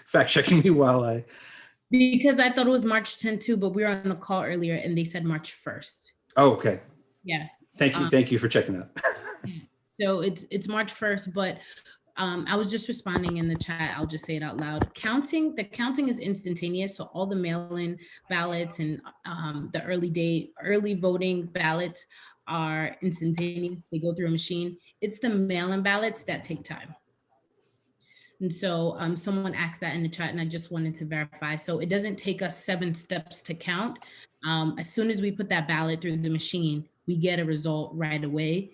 fact checking me while I? Because I thought it was March 10th too, but we were on a call earlier and they said March 1st. Oh, okay. Yeah. Thank you for checking that. So it's March 1st, but I was just responding in the chat. I'll just say it out loud. The counting is instantaneous. So all the mail-in ballots and the early voting ballots are instantaneous. They go through a machine. It's the mail-in ballots that take time. And so someone asked that in the chat and I just wanted to verify. So it doesn't take us 7 steps to count. As soon as we put that ballot through the machine, we get a result right away.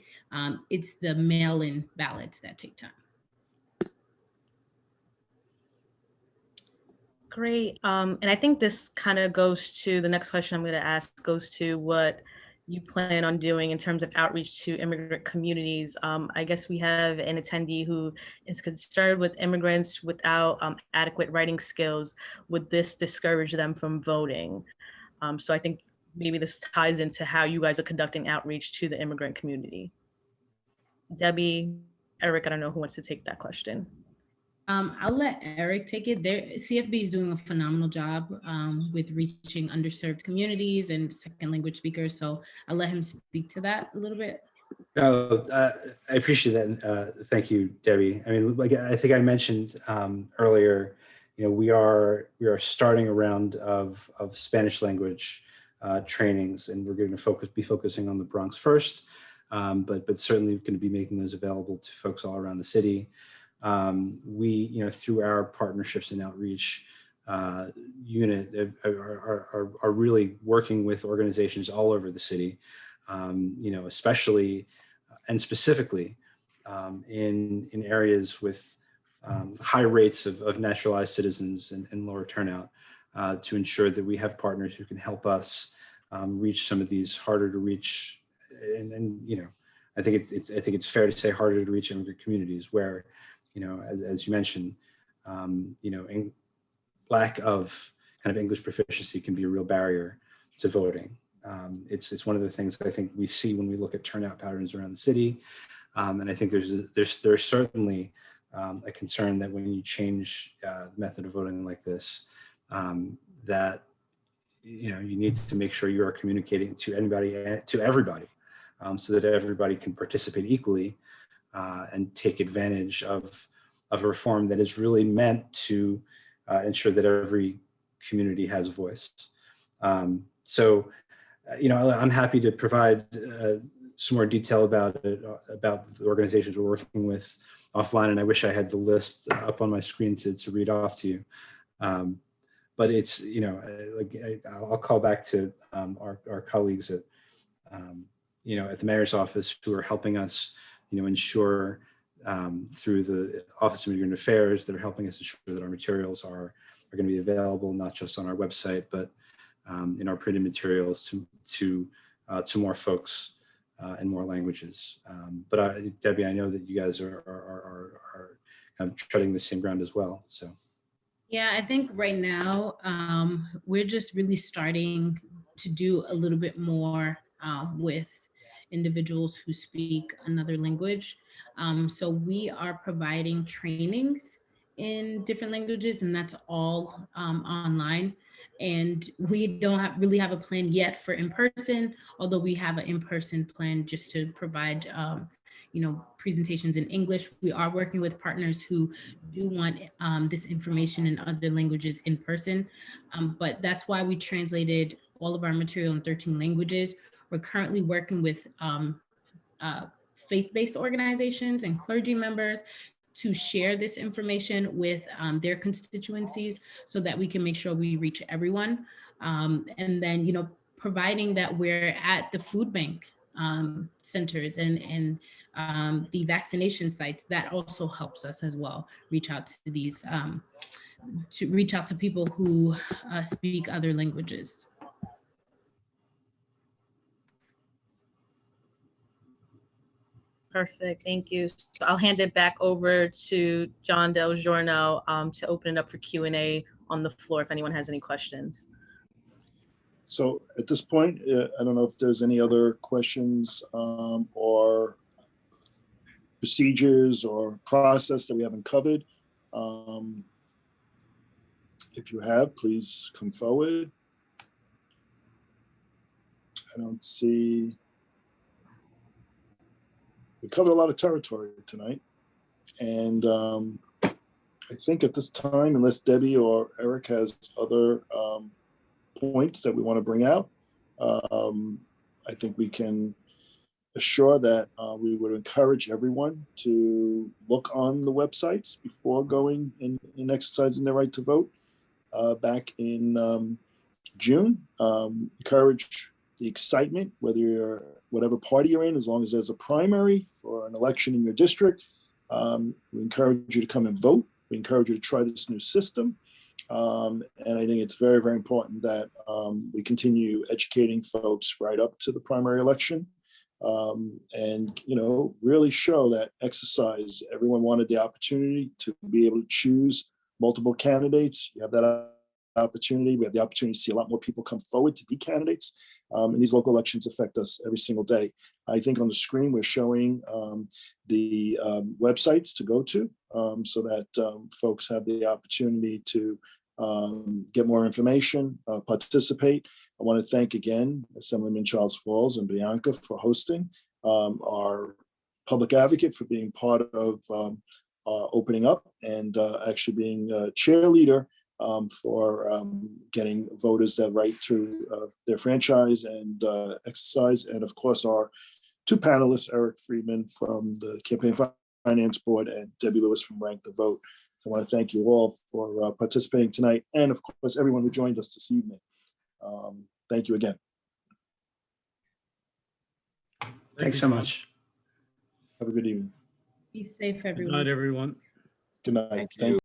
It's the mail-in ballots that take time. Great. And I think this kind of goes to the next question I'm going to ask, goes to what you plan on doing in terms of outreach to immigrant communities. I guess we have an attendee who is concerned with immigrants without adequate writing skills. Would this discourage them from voting? So I think maybe this ties into how you guys are conducting outreach to the immigrant community. Debbie, Eric, I don't know who wants to take that question. I'll let Eric take it. CFB is doing a phenomenal job with reaching underserved communities and second language speakers. So I'll let him speak to that a little bit. I appreciate that. Thank you, Debbie. I mean, like I think I mentioned earlier, we are starting a round of Spanish language trainings, and we're going to be focusing on the Bronx first, but certainly going to be making those available to folks all around the city. We, through our partnerships and outreach unit, are really working with organizations all over the city, especially and specifically in areas with high rates of naturalized citizens and lower turnout, to ensure that we have partners who can help us reach some of these harder to reach, and I think it's fair to say harder to reach immigrant communities where, as you mentioned, lack of kind of English proficiency can be a real barrier to voting. It's one of the things I think we see when we look at turnout patterns around the city, and I think there's certainly a concern that when you change the method of voting like this, that you need to make sure you are communicating to everybody, so that everybody can participate equally and take advantage of a reform that is really meant to ensure that every community has a voice. So, I'm happy to provide some more detail about it, about the organizations we're working with offline, and I wish I had the list up on my screen to read off to you. But it's, I'll call back to our colleagues at the mayor's office who are helping us, ensure through the Office of Immigrant Affairs, that are helping us ensure that our materials are going to be available, not just on our website, but in our printed materials to more folks in more languages. But Debbie, I know that you guys are kind of treading the same ground as well. So. Yeah, I think right now we're just really starting to do a little bit more with individuals who speak another language. So we are providing trainings in different languages, and that's all online. And we don't really have a plan yet for in-person, although we have an in-person plan just to provide presentations in English. We are working with partners who do want this information in other languages in person, but that's why we translated all of our material in 13 languages. We're currently working with faith-based organizations and clergy members to share this information with their constituencies so that we can make sure we reach everyone. And then, providing that we're at the food bank centers and the vaccination sites, that also helps us as well reach out to these, to reach out to people who speak other languages. Perfect, thank you. So I'll hand it back over to Jon Del Giorno to open it up for Q&A on the floor if anyone has any questions. So at this point, I don't know if there's any other questions or procedures or process that we haven't covered. If you have, please come forward. I don't see. We covered a lot of territory tonight. And I think at this time, unless Debbie or Eric has other points that we want to bring out, I think we can assure that we would encourage everyone to look on the websites before going and exercising their right to vote. Back in June, encourage the excitement, whether you're whatever party you're in, as long as there's a primary for an election in your district. We encourage you to come and vote. We encourage you to try this new system. And I think it's very, very important that we continue educating folks right up to the primary election, and really show that exercise. Everyone wanted the opportunity to be able to choose multiple candidates. You have that opportunity. We have the opportunity to see a lot more people come forward to be candidates. And these local elections affect us every single day. I think on the screen, we're showing the websites to go to so that folks have the opportunity to get more information, participate. I want to thank again Assemblyman Charles Falls and Bianca for hosting, our public advocate for being part of opening up, and actually being a cheerleader for getting voters that right to their franchise and exercise. And of course, our two panelists, Eric Friedman from the Campaign Finance Board and Debbie Lewis from Rank the Vote. I want to thank you all for participating tonight, and of course, everyone who joined us this evening. Thank you again. Thanks so much. Have a good evening. Be safe, Good everyone. night, everyone. Good night. Thank you.